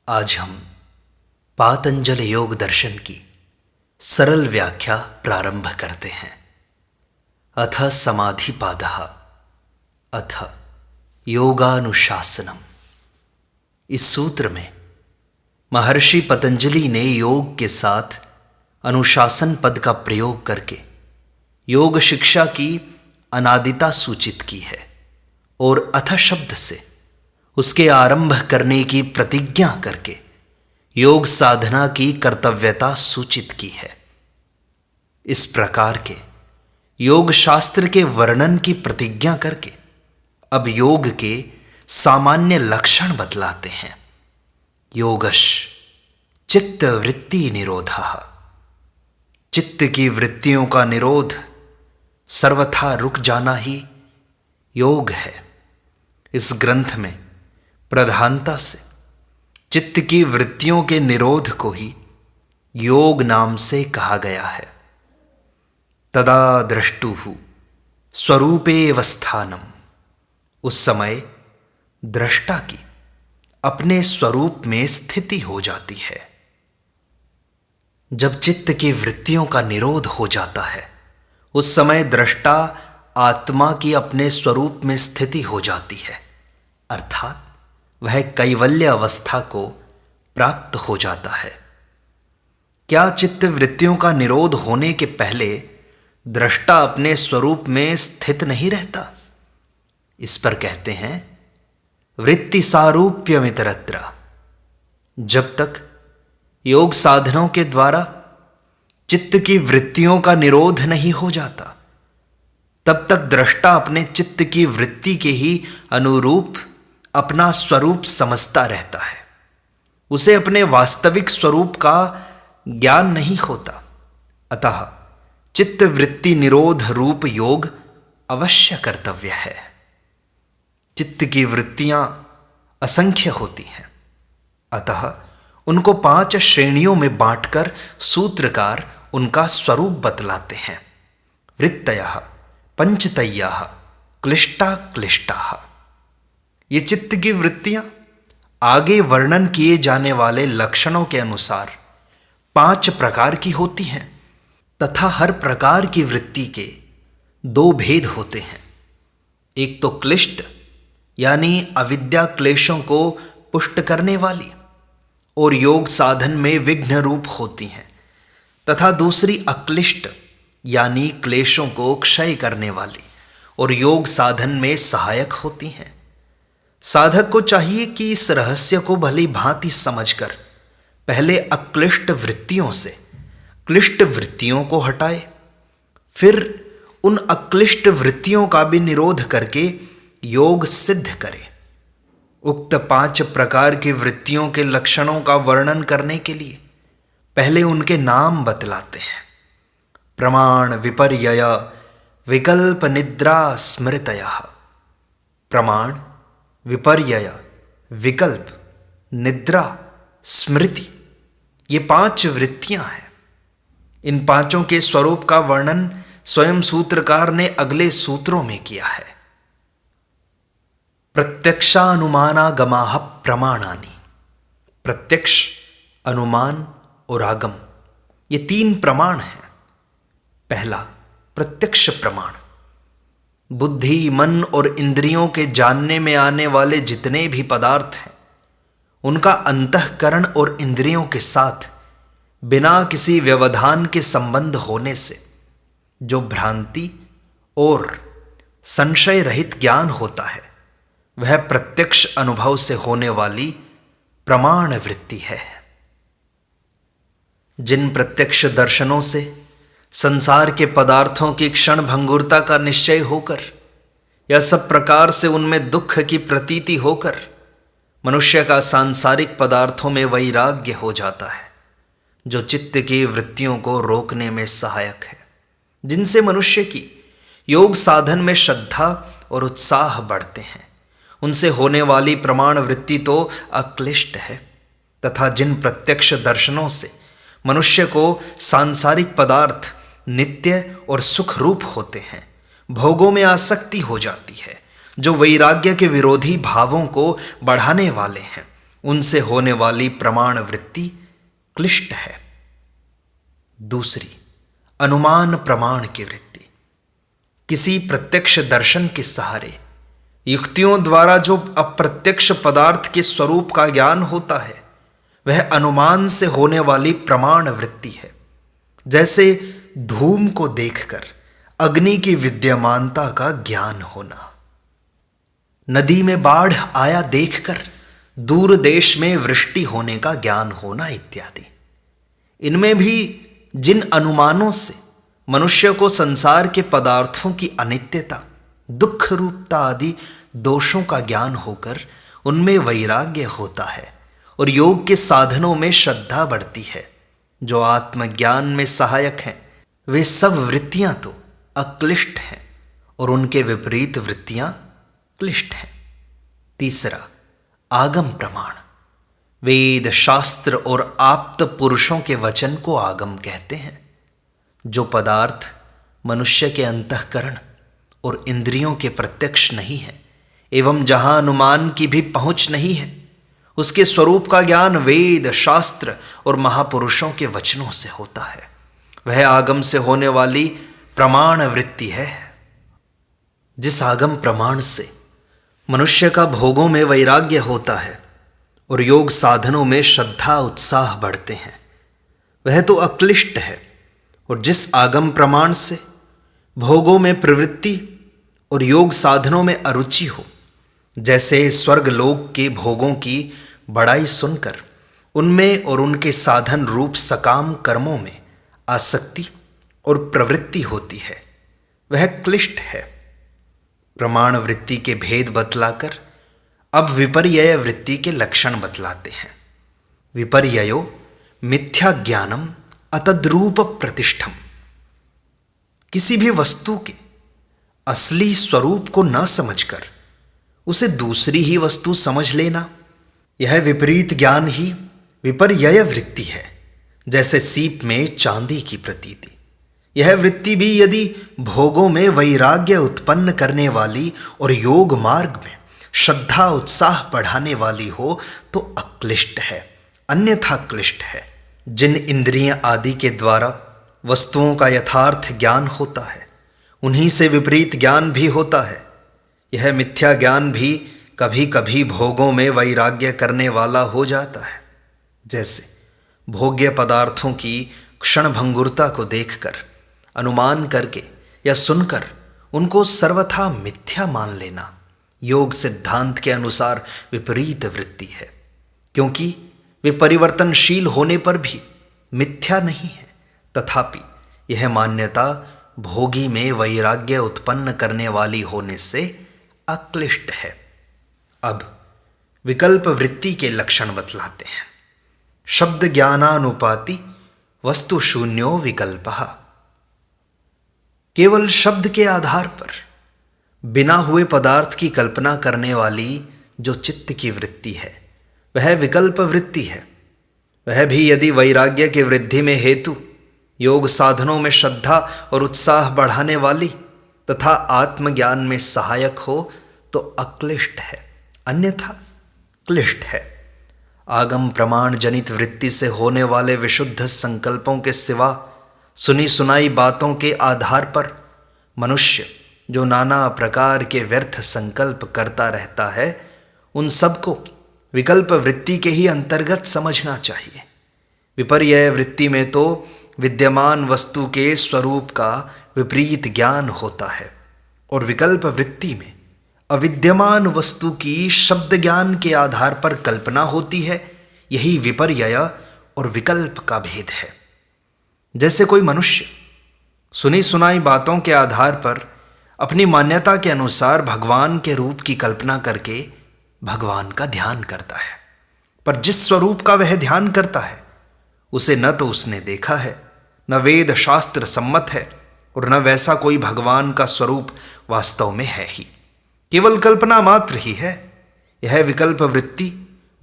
आज हम पातंजल योग दर्शन की सरल व्याख्या प्रारंभ करते हैं। अथ समाधिपादः अथ योगानुशासनम। इस सूत्र में महर्षि पतंजलि ने योग के साथ अनुशासन पद का प्रयोग करके योग शिक्षा की अनादिता सूचित की है और अथ शब्द से उसके आरंभ करने की प्रतिज्ञा करके योग साधना की कर्तव्यता सूचित की है। इस प्रकार के योग शास्त्र के वर्णन की प्रतिज्ञा करके अब योग के सामान्य लक्षण बतलाते हैं। योगश चित्त वृत्ति निरोधः। चित्त की वृत्तियों का निरोध, सर्वथा रुक जाना ही योग है। इस ग्रंथ में प्रधानता से चित्त की वृत्तियों के निरोध को ही योग नाम से कहा गया है। तदा द्रष्टुः स्वरूपेवस्थानम। उस समय दृष्टा की अपने स्वरूप में स्थिति हो जाती है। जब चित्त की वृत्तियों का निरोध हो जाता है उस समय दृष्टा आत्मा की अपने स्वरूप में स्थिति हो जाती है, अर्थात वह कैवल्य अवस्था को प्राप्त हो जाता है। क्या चित्त वृत्तियों का निरोध होने के पहले दृष्टा अपने स्वरूप में स्थित नहीं रहता? इस पर कहते हैं वृत्ति सारूप्यमितरत्र। जब तक योग साधनों के द्वारा चित्त की वृत्तियों का निरोध नहीं हो जाता तब तक दृष्टा अपने चित्त की वृत्ति के ही अनुरूप अपना स्वरूप समझता रहता है। उसे अपने वास्तविक स्वरूप का ज्ञान नहीं होता। अतः चित्त वृत्ति निरोध रूप योग अवश्य कर्तव्य है। चित्त की वृत्तियां असंख्य होती हैं, अतः उनको 5 श्रेणियों में बांटकर सूत्रकार उनका स्वरूप बतलाते हैं। वृत्तयः पंचतयः क्लिष्टा क्लिष्टाः। ये चित्त की वृत्तियां आगे वर्णन किए जाने वाले लक्षणों के अनुसार 5 प्रकार की होती हैं तथा हर प्रकार की वृत्ति के 2 भेद होते हैं। एक तो क्लिष्ट यानी अविद्या क्लेशों को पुष्ट करने वाली और योग साधन में विघ्न रूप होती हैं, तथा दूसरी अक्लिष्ट यानी क्लेशों को क्षय करने वाली और योग साधन में सहायक होती हैं। साधक को चाहिए कि इस रहस्य को भली भांति समझकर पहले अक्लिष्ट वृत्तियों से क्लिष्ट वृत्तियों को हटाए, फिर उन अक्लिष्ट वृत्तियों का भी निरोध करके योग सिद्ध करे। उक्त 5 प्रकार की वृत्तियों के लक्षणों का वर्णन करने के लिए पहले उनके नाम बतलाते हैं। प्रमाण, विपर्यय, विकल्प, निद्रा, स्मृतयः। प्रमाण, विपर्यय, विकल्प, निद्रा, स्मृति, ये 5 वृत्तियां हैं। इन 5 के स्वरूप का वर्णन स्वयं सूत्रकार ने अगले सूत्रों में किया है। प्रत्यक्षानुमानागमाः प्रमाणानि। प्रत्यक्ष, अनुमान और आगम, ये 3 प्रमाण हैं। पहला प्रत्यक्ष प्रमाण। बुद्धि, मन और इंद्रियों के जानने में आने वाले जितने भी पदार्थ हैं उनका अंतःकरण और इंद्रियों के साथ बिना किसी व्यवधान के संबंध होने से जो भ्रांति और संशय रहित ज्ञान होता है वह प्रत्यक्ष अनुभव से होने वाली प्रमाण वृत्ति है। जिन प्रत्यक्ष दर्शनों से संसार के पदार्थों की क्षण भंगुरता का निश्चय होकर या सब प्रकार से उनमें दुख की प्रतीति होकर मनुष्य का सांसारिक पदार्थों में वैराग्य हो जाता है, जो चित्त की वृत्तियों को रोकने में सहायक है, जिनसे मनुष्य की योग साधन में श्रद्धा और उत्साह बढ़ते हैं, उनसे होने वाली प्रमाण वृत्ति तो अक्लिष्ट है। तथा जिन प्रत्यक्ष दर्शनों से मनुष्य को सांसारिक पदार्थ नित्य और सुख रूप होते हैं, भोगों में आसक्ति हो जाती है, जो वैराग्य के विरोधी भावों को बढ़ाने वाले हैं, उनसे होने वाली प्रमाण वृत्ति क्लिष्ट है। दूसरी, अनुमान प्रमाण की वृत्ति। किसी प्रत्यक्ष दर्शन के सहारे युक्तियों द्वारा जो अप्रत्यक्ष पदार्थ के स्वरूप का ज्ञान होता है वह अनुमान से होने वाली प्रमाण वृत्ति है। जैसे धूम को देखकर अग्नि की विद्यमानता का ज्ञान होना, नदी में बाढ़ आया देखकर दूर देश में वृष्टि होने का ज्ञान होना इत्यादि। इनमें भी जिन अनुमानों से मनुष्य को संसार के पदार्थों की अनित्यता, दुख रूपता आदि दोषों का ज्ञान होकर उनमें वैराग्य होता है और योग के साधनों में श्रद्धा बढ़ती है, जो आत्मज्ञान में सहायक हैं, वे सब वृत्तियां तो अक्लिष्ट हैं और उनके विपरीत वृत्तियां क्लिष्ट हैं। तीसरा, आगम प्रमाण। वेद, शास्त्र और आप्त पुरुषों के वचन को आगम कहते हैं। जो पदार्थ मनुष्य के अंतःकरण और इंद्रियों के प्रत्यक्ष नहीं है एवं जहां अनुमान की भी पहुंच नहीं है, उसके स्वरूप का ज्ञान वेद, शास्त्र और महापुरुषों के वचनों से होता है। वह आगम से होने वाली प्रमाण वृत्ति है। जिस आगम प्रमाण से मनुष्य का भोगों में वैराग्य होता है और योग साधनों में श्रद्धा उत्साह बढ़ते हैं, वह तो अक्लिष्ट है। और जिस आगम प्रमाण से भोगों में प्रवृत्ति और योग साधनों में अरुचि हो, जैसे स्वर्ग लोक के भोगों की बड़ाई सुनकर उनमें और उनके साधन रूप सकाम कर्मों में आसक्ति और प्रवृत्ति होती है, वह क्लिष्ट है। प्रमाण वृत्ति के भेद बतलाकर अब विपर्यय वृत्ति के लक्षण बतलाते हैं। विपर्ययो मिथ्या ज्ञानम अतद्रूप प्रतिष्ठम। किसी भी वस्तु के असली स्वरूप को न समझकर उसे दूसरी ही वस्तु समझ लेना, यह विपरीत ज्ञान ही विपर्यय वृत्ति है। जैसे सीप में चांदी की प्रतीति, यह वृत्ति भी यदि भोगों में वैराग्य उत्पन्न करने वाली और योग मार्ग में श्रद्धा उत्साह बढ़ाने वाली हो तो अक्लिष्ट है, अन्यथा क्लिष्ट है। जिन इंद्रियां आदि के द्वारा वस्तुओं का यथार्थ ज्ञान होता है, उन्हीं से विपरीत ज्ञान भी होता है। यह मिथ्या ज्ञान भी कभी कभी भोगों में वैराग्य करने वाला हो जाता है। जैसे भोग्य पदार्थों की क्षणभंगुरता को देखकर, अनुमान करके या सुनकर उनको सर्वथा मिथ्या मान लेना योग सिद्धांत के अनुसार विपरीत वृत्ति है, क्योंकि वे परिवर्तनशील होने पर भी मिथ्या नहीं है। तथापि यह मान्यता भोगी में वैराग्य उत्पन्न करने वाली होने से अक्लिष्ट है। अब विकल्प वृत्ति के लक्षण बतलाते हैं। शब्द ज्ञानानुपाति वस्तु शून्यो विकल्पः। केवल शब्द के आधार पर बिना हुए पदार्थ की कल्पना करने वाली जो चित्त की वृत्ति है, वह विकल्प वृत्ति है। वह भी यदि वैराग्य की वृद्धि में हेतु, योग साधनों में श्रद्धा और उत्साह बढ़ाने वाली तथा आत्मज्ञान में सहायक हो तो अक्लिष्ट है, अन्यथा क्लिष्ट है। आगम प्रमाण जनित वृत्ति से होने वाले विशुद्ध संकल्पों के सिवा सुनी सुनाई बातों के आधार पर मनुष्य जो नाना प्रकार के व्यर्थ संकल्प करता रहता है, उन सबको विकल्प वृत्ति के ही अंतर्गत समझना चाहिए। विपर्यय वृत्ति में तो विद्यमान वस्तु के स्वरूप का विपरीत ज्ञान होता है और विकल्प वृत्ति में अविद्यमान वस्तु की शब्द ज्ञान के आधार पर कल्पना होती है। यही विपर्यय और विकल्प का भेद है। जैसे कोई मनुष्य सुनी सुनाई बातों के आधार पर अपनी मान्यता के अनुसार भगवान के रूप की कल्पना करके भगवान का ध्यान करता है, पर जिस स्वरूप का वह ध्यान करता है उसे न तो उसने देखा है, न वेद शास्त्र सम्मत है और न वैसा कोई भगवान का स्वरूप वास्तव में है ही, केवल कल्पना मात्र ही है। यह विकल्प वृत्ति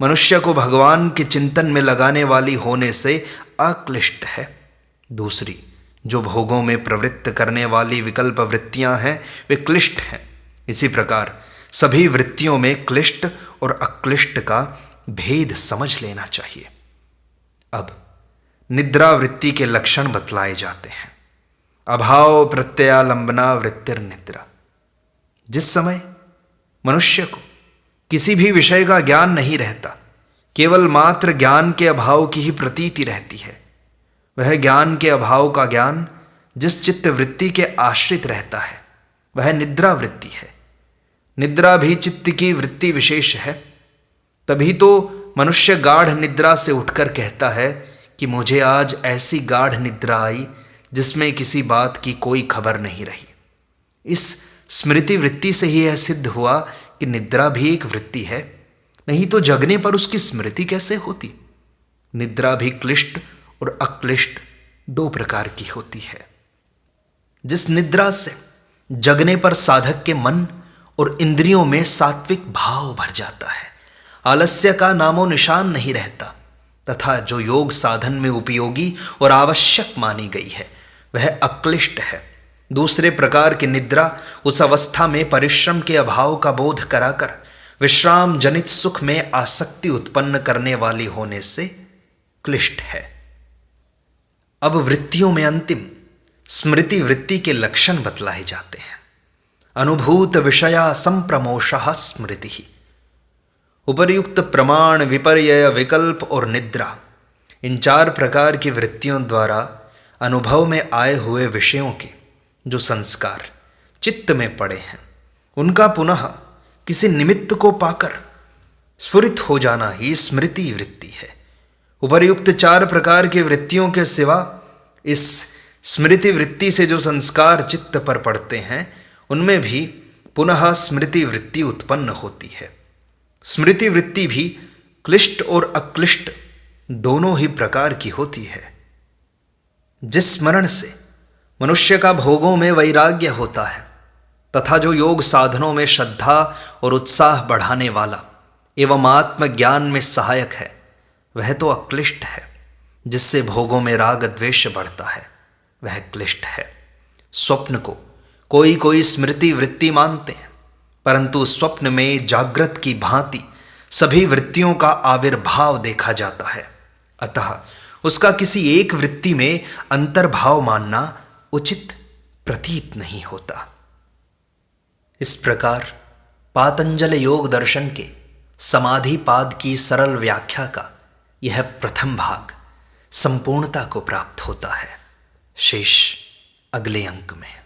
मनुष्य को भगवान के चिंतन में लगाने वाली होने से अक्लिष्ट है। दूसरी, जो भोगों में प्रवृत्त करने वाली विकल्प वृत्तियां हैं वे क्लिष्ट हैं। इसी प्रकार सभी वृत्तियों में क्लिष्ट और अक्लिष्ट का भेद समझ लेना चाहिए। अब निद्रा वृत्ति के लक्षण बतलाए जाते हैं। अभाव प्रत्ययालंबना वृत्तिर निद्रा। जिस समय मनुष्य को किसी भी विषय का ज्ञान नहीं रहता, केवल मात्र ज्ञान के अभाव की ही प्रतीति रहती है, वह ज्ञान के अभाव का ज्ञान जिस चित्त वृत्ति के आश्रित रहता है वह निद्रा वृत्ति है। निद्रा भी चित्त की वृत्ति विशेष है। तभी तो मनुष्य गाढ़ निद्रा से उठकर कहता है कि मुझे आज ऐसी गाढ़ निद्रा आई जिसमें किसी बात की कोई खबर नहीं रही। इस स्मृति वृत्ति से ही यह सिद्ध हुआ कि निद्रा भी एक वृत्ति है, नहीं तो जगने पर उसकी स्मृति कैसे होती। निद्रा भी क्लिष्ट और अक्लिष्ट दो प्रकार की होती है। जिस निद्रा से जगने पर साधक के मन और इंद्रियों में सात्विक भाव भर जाता है, आलस्य का नामो निशान नहीं रहता, तथा जो योग साधन में उपयोगी और आवश्यक मानी गई है वह अक्लिष्ट है। दूसरे प्रकार की निद्रा उस अवस्था में परिश्रम के अभाव का बोध कराकर विश्राम जनित सुख में आसक्ति उत्पन्न करने वाली होने से क्लिष्ट है। अब वृत्तियों में अंतिम स्मृति वृत्ति के लक्षण बतलाए जाते हैं। अनुभूत विषया संप्रमोषः स्मृति। उपर्युक्त प्रमाण, विपर्यय, विकल्प और निद्रा, इन चार प्रकार की वृत्तियों द्वारा अनुभव में आए हुए विषयों के जो संस्कार चित्त में पड़े हैं उनका पुनः किसी निमित्त को पाकर स्फुरित हो जाना ही स्मृति वृत्ति है। उपर्युक्त चार प्रकार की वृत्तियों के सिवा इस स्मृति वृत्ति से जो संस्कार चित्त पर पड़ते हैं उनमें भी पुनः स्मृति वृत्ति उत्पन्न होती है। स्मृति वृत्ति भी क्लिष्ट और अक्लिष्ट दोनों ही प्रकार की होती है। जिस स्मरण से मनुष्य का भोगों में वैराग्य होता है तथा जो योग साधनों में श्रद्धा और उत्साह बढ़ाने वाला एवं आत्मज्ञान में सहायक है वह तो अक्लिष्ट है। जिससे भोगों में राग द्वेष बढ़ता है वह क्लिष्ट है। स्वप्न को कोई कोई स्मृति वृत्ति मानते हैं, परंतु स्वप्न में जागृत की भांति सभी वृत्तियों का आविर्भाव देखा जाता है। अतः उसका किसी एक वृत्ति में अंतर्भाव मानना उचित प्रतीत नहीं होता। इस प्रकार पातंजल योग दर्शन के समाधि पाद की सरल व्याख्या का यह प्रथम भाग संपूर्णता को प्राप्त होता है। शेष अगले अंक में।